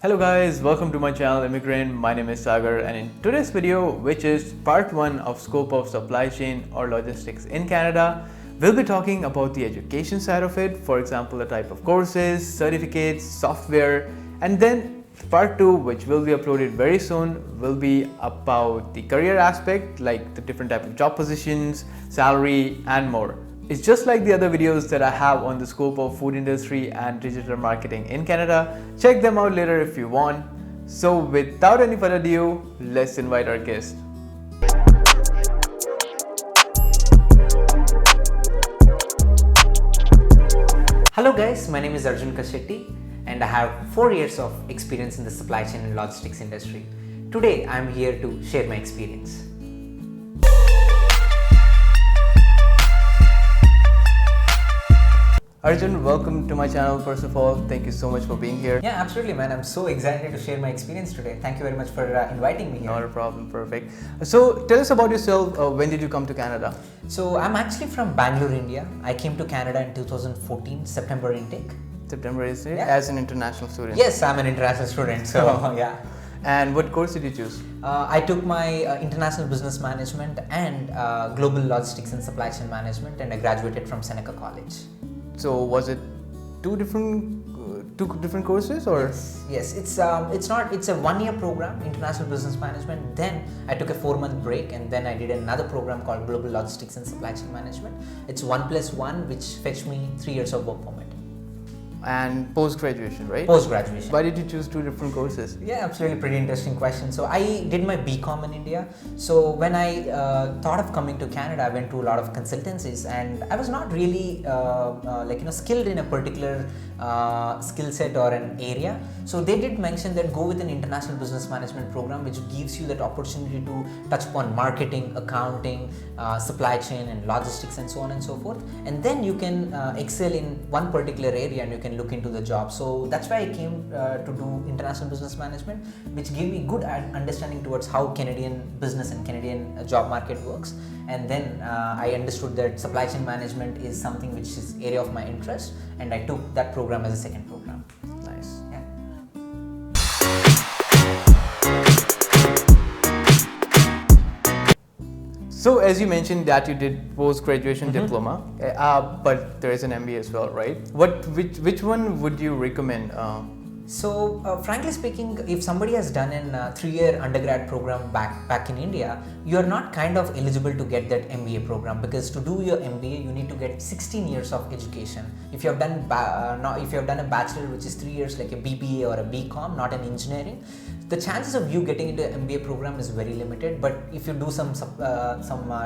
Hello guys, welcome to my channel Immigrant. My name is Sagar, and in today's video, which is part 1 of scope of supply chain or logistics in Canada, we'll be talking about the education side of it, for example the type of courses, certificates, software, and then part 2, which will be uploaded very soon, will be about the career aspect, like the different type of job positions, salary and more. It's just like the other videos that I have on the scope of food industry and digital marketing in Canada. Check them out later if you want. So without any further ado, let's invite our guest. Hello guys, my name is Arjun Kashetty and I have 4 years of experience in the supply chain and logistics industry. Today I am here to share my experience. Arjun, welcome to my channel. First of all, thank you so much for being here. Yeah, absolutely man. I'm so excited to share my experience today. Thank you very much for inviting me here. Not a problem, perfect. So tell us about yourself. When did you come to Canada? So I'm actually from Bangalore, India. I came to Canada in 2014, September intake. September is it? Yeah. As an international student? Yes, I'm an international student, so yeah. And what course did you choose? I took my international business management and global logistics and supply chain management, and I graduated from Seneca College. So was it two different courses or? Yes, it's a 1-year program, international business management. Then I took a 4-month break, and then I did another program called global logistics and supply chain management. It's 1+1, which fetched me 3 years of work permit. And post-graduation, right? Post-graduation. Why did you choose 2 different courses? Yeah, absolutely, pretty interesting question. So I did my BCom in India. So when I thought of coming to Canada, I went to a lot of consultancies, and I was not really skilled in a particular skill set or an area. So they did mention that go with an international business management program, which gives you that opportunity to touch upon marketing, accounting, supply chain and logistics and so on and so forth. And then you can excel in one particular area and you can look into the job. So that's why I came to do international business management, which gave me good understanding towards how Canadian business and Canadian job market works. And then I understood that supply chain management is something which is area of my interest, and I took that program as a second program. Nice. Yeah. So as you mentioned that you did post-graduation diploma, but there is an MBA as well, right? Which one would you recommend? So frankly speaking, if somebody has done an 3-year undergrad program back in India, you are not kind of eligible to get that MBA program, because to do your MBA you need to get 16 years of education. If you have done a bachelor, which is 3 years, like a BBA or a BCom, not an engineering, the chances of you getting into an MBA program is very limited. But if you do some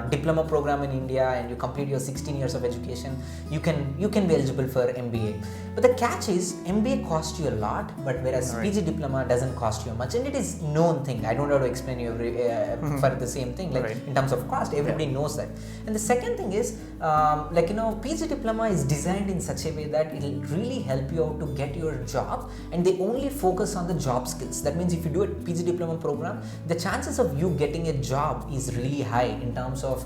diploma program in India and you complete your 16 years of education, you can be eligible for MBA. But the catch is MBA costs you a lot, but whereas PG diploma doesn't cost you much, and it is known thing. I don't have to explain you for the same thing, like in terms of cost, everybody knows that. And the second thing is PG diploma is designed in such a way that it will really help you out to get your job, and they only focus on the job skills. That means if you do a PG diploma program, the chances of you getting a job is really high in terms of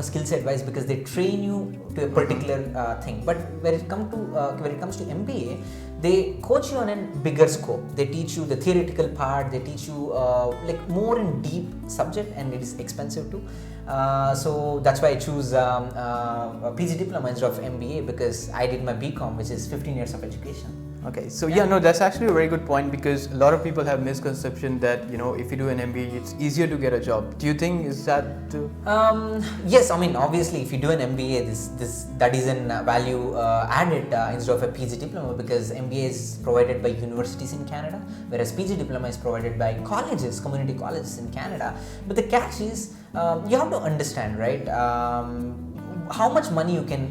skill set wise, because they train you to a particular thing. But when it comes to MBA, they coach you on a bigger scope. They teach you the theoretical part, they teach you more in deep subject, and it is expensive too. So that's why I choose a PG diploma instead of MBA, because I did my BCom, which is 15 years of education. Okay, so that's actually a very good point, because a lot of people have misconception that if you do an MBA, it's easier to get a job. Do you think is that too? Yes, I mean obviously if you do an MBA, that is an value added instead of a PG diploma, because MBA is provided by universities in Canada, whereas PG diploma is provided by colleges, community colleges in Canada. But the catch is you have to understand, right? How much money you can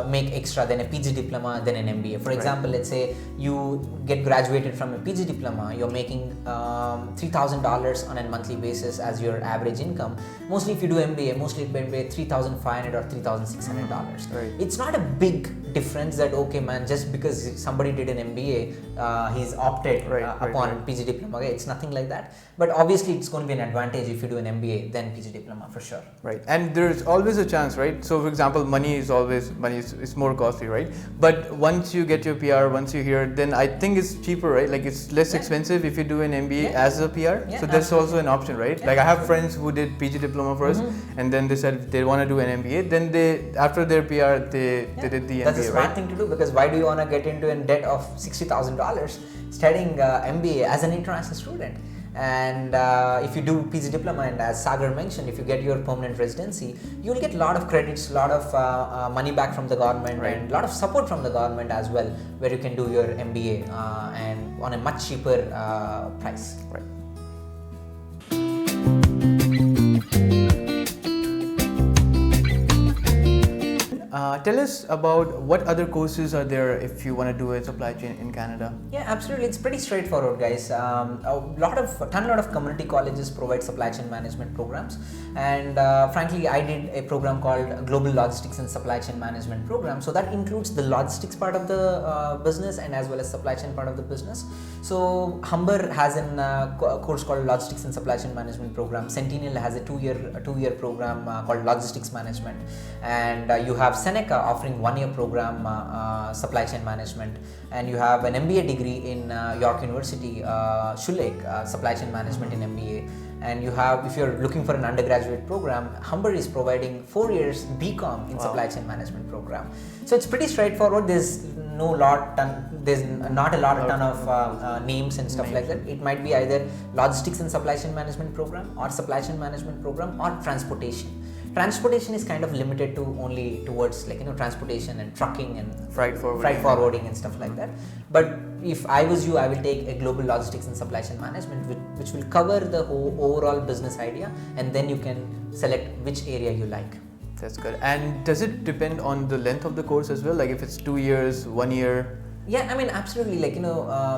make extra than a PG diploma than an MBA. For example, let's say you get graduated from a PG diploma, you're making $3,000 on a monthly basis as your average income. Mostly if you do MBA, mostly it may be $3,500 or $3,600. Right. It's not a big difference that, okay man, just because somebody did an MBA, he's opted upon PG diploma. Okay, it's nothing like that. But obviously it's going to be an advantage if you do an MBA than PG diploma for sure. Right, and there's always a chance, right? So for example, money is more costly, right? But once you get your PR, once you're here, then I think it's cheaper, right? Like it's less expensive if you do an MBA as a PR. So that's also an option, right? Like I have friends who did PG diploma first, and then they said they want to do an MBA. Then they, after their PR, they did the MBA. That's a smart thing to do, because why do you want to get into a debt of $60,000 studying MBA as an international student? And if you do PG diploma, and as Sagar mentioned, if you get your permanent residency, you will get a lot of credits, a lot of money back from the government, and a lot of support from the government as well, where you can do your MBA and on a much cheaper price. Right. Tell us about what other courses are there if you want to do a supply chain in Canada. Yeah, absolutely. It's pretty straightforward, guys. A lot of community colleges provide supply chain management programs, and frankly, I did a program called Global Logistics and Supply Chain Management Program. So that includes the logistics part of the business and as well as supply chain part of the business. So Humber has a course called Logistics and Supply Chain Management Program. Sentinel has a two-year program called Logistics Management, and you have Seneca offering 1-year program supply chain management, and you have an MBA degree in York University, Schulich, supply chain management in MBA. And you have, if you're looking for an undergraduate program, Humber is providing 4 years BCom in supply chain management program. So it's pretty straightforward. There's not a ton of names and stuff like that. It might be either logistics and supply chain management program, or supply chain management program, or transportation. Transportation is kind of limited to only towards transportation and trucking and freight forwarding and stuff like that. But if I was you, I will take a global logistics and supply chain management, which will cover the whole overall business idea, and then you can select which area you like. That's good. And does it depend on the length of the course as well? Like if it's 2 years, 1 year? Yeah, I mean, absolutely.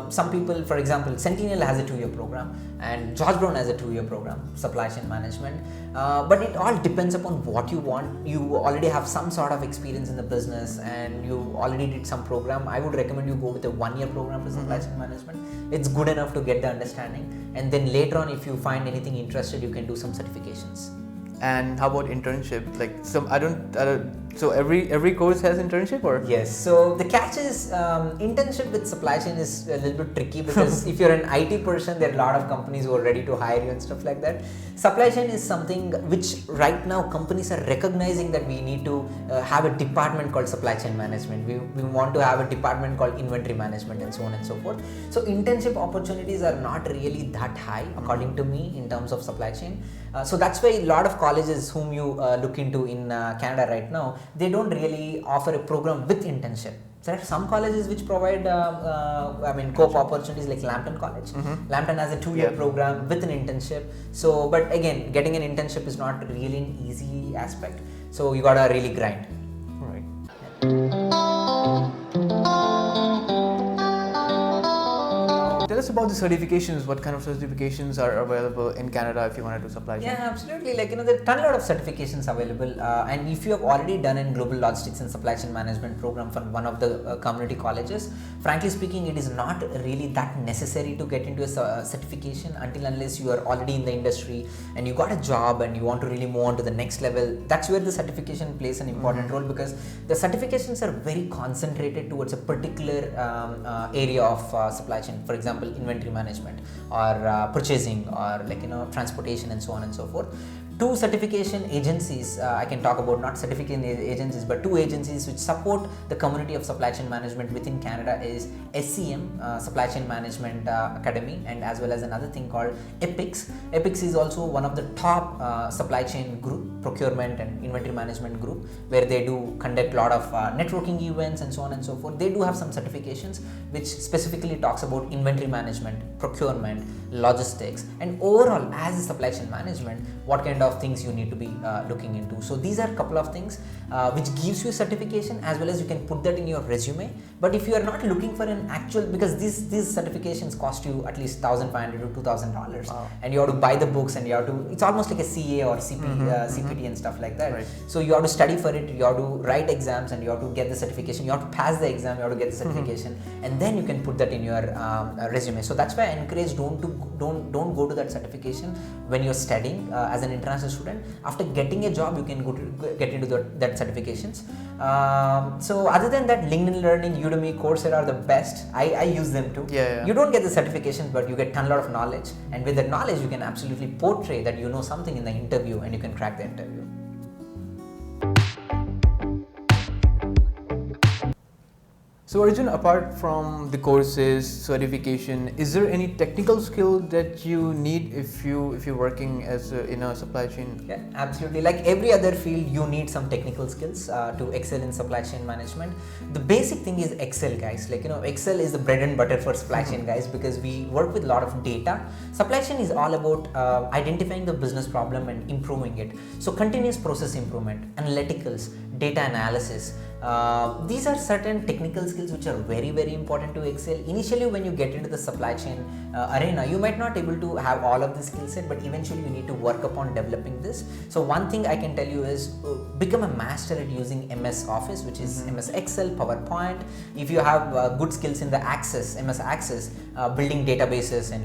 Some people, for example, Sentinel has a 2-year program, and George Brown has a 2-year program, supply chain management. But it all depends upon what you want. You already have some sort of experience in the business, and you already did some program. I would recommend you go with a 1-year program for supply chain management. It's good enough to get the understanding, and then later on, if you find anything interested, you can do some certifications. And how about internship? Like so every course has internship, or? Yes. So the catch is internship with supply chain is a little bit tricky, because if you're an IT person, there are a lot of companies who are ready to hire you and stuff like that. Supply chain is something which right now companies are recognizing that we need to have a department called supply chain management. We want to have a department called inventory management, and so on and so forth. So internship opportunities are not really that high, according to me, in terms of supply chain. So that's why a lot of colleges whom you look into in Canada right now, they don't really offer a program with internship. There are some colleges which provide co-op opportunities, like Lambton College. Lambton has a 2-year program with an internship. So, but again, getting an internship is not really an easy aspect. So you gotta really grind. Right. Tell us about the certifications. What kind of certifications are available in Canada if you want to do supply chain? Yeah, absolutely. There are a lot of certifications available, and if you have already done a global logistics and supply chain management program from one of the community colleges, frankly speaking, it is not really that necessary to get into a certification until unless you are already in the industry and you got a job and you want to really move on to the next level. That's where the certification plays an important role, because the certifications are very concentrated towards a particular area of supply chain. For example, inventory management, or purchasing, or transportation, and so on and so forth. 2 certification agencies I can talk about, not certification agencies, but 2 agencies which support the community of supply chain management within Canada is SCM, Supply Chain Management Academy, and as well as another thing called EPICS. EPICS is also one of the top supply chain group, procurement and inventory management group, where they do conduct a lot of networking events and so on and so forth. They do have some certifications which specifically talks about inventory management, procurement, logistics, and overall as a supply chain management, what kind of things you need to be looking into. So these are a couple of things which gives you certification, as well as you can put that in your resume. But if you are not looking for an actual, because these certifications cost you at least $1,500 to $2,000, wow. And you have to buy the books, and you have to, it's almost like a CA or CPT and stuff like that. Right. So you have to study for it, you have to write exams, and you have to get the certification, you have to pass the exam, you have to get the certification, and then you can put that in your resume. So that's why I encourage don't go to that certification when you're studying as an international international student, after getting a job, you can get into that certifications. So other than that, LinkedIn Learning, Udemy, Coursera are the best. I use them too. You don't get the certifications, but you get a lot of knowledge, and with that knowledge, you can absolutely portray that you know something in the interview, and you can crack the interview. So Arjun, apart from the courses, certification, is there any technical skill that you need if you're working as in a supply chain? Yeah, absolutely. Like every other field, you need some technical skills to excel in supply chain management. The basic thing is Excel, guys. Like, Excel is the bread and butter for supply chain, guys, because we work with a lot of data. Supply chain is all about identifying the business problem and improving it. So continuous process improvement, analyticals, data analysis. These are certain technical skills which are very, very important to excel. Initially, when you get into the supply chain arena, you might not able to have all of the skill set, but eventually you need to work upon developing this. So one thing I can tell you is become a master at using MS Office, which is MS Excel, PowerPoint. If you have good skills in the MS Access, building databases and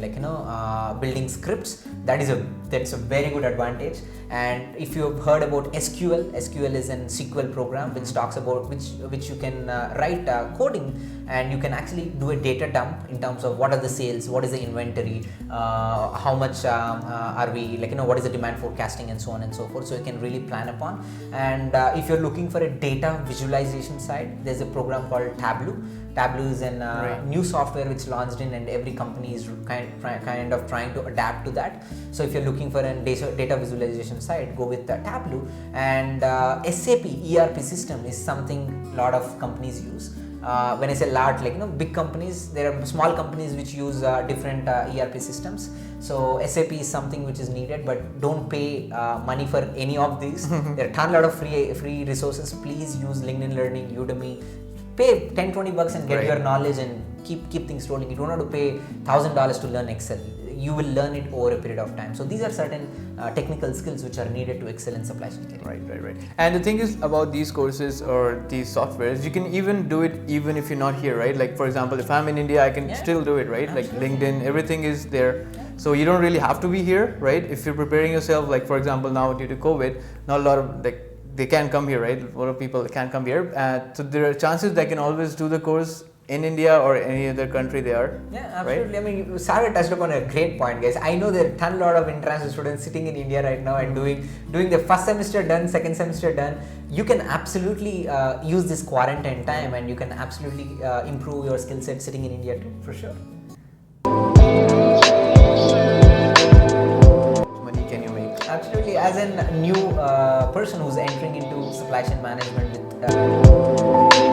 building scripts, that's a very good advantage. And if you have heard about SQL is an SQL program which talks about which you can write coding, and you can actually do a data dump in terms of what are the sales, what is the inventory, how much are we, what is the demand forecasting, and so on and so forth. So you can really plan upon. And if you're looking for a data visualization side, there's a program called Tableau. Tableau is a new software which launched in, and every company is kind of trying to adapt to that. So if you're looking for a data visualization side, go with Tableau. And SAP ERP system is something a lot of companies use. When I say large, big companies, there are small companies which use different ERP systems. So SAP is something which is needed, but don't pay money for any of these. There are a lot of free resources. Please use LinkedIn Learning, Udemy. Pay $10-20 and get your knowledge and keep things rolling. You don't have to pay $1,000 to learn Excel. You will learn it over a period of time. So these are certain technical skills which are needed to excel in supply chain career. Right. And the thing is about these courses or these softwares, you can even do it even if you're not here, right? Like for example, if I'm in India, I can still do it, right? Absolutely. Like LinkedIn, everything is there. So you don't really have to be here, right? If you're preparing yourself, like for example, now due to COVID, not a lot of they can't come here, right? A lot of people can't come here. So there are chances they can always do the course in India or any other country they are. Yeah, absolutely. Right? I mean, Sagar touched upon a great point, guys. I know there are a lot of international students sitting in India right now and doing the first semester done, second semester done. You can absolutely use this quarantine time, and you can absolutely improve your skill set sitting in India too, for sure. Absolutely. As a new person who's entering into supply chain management with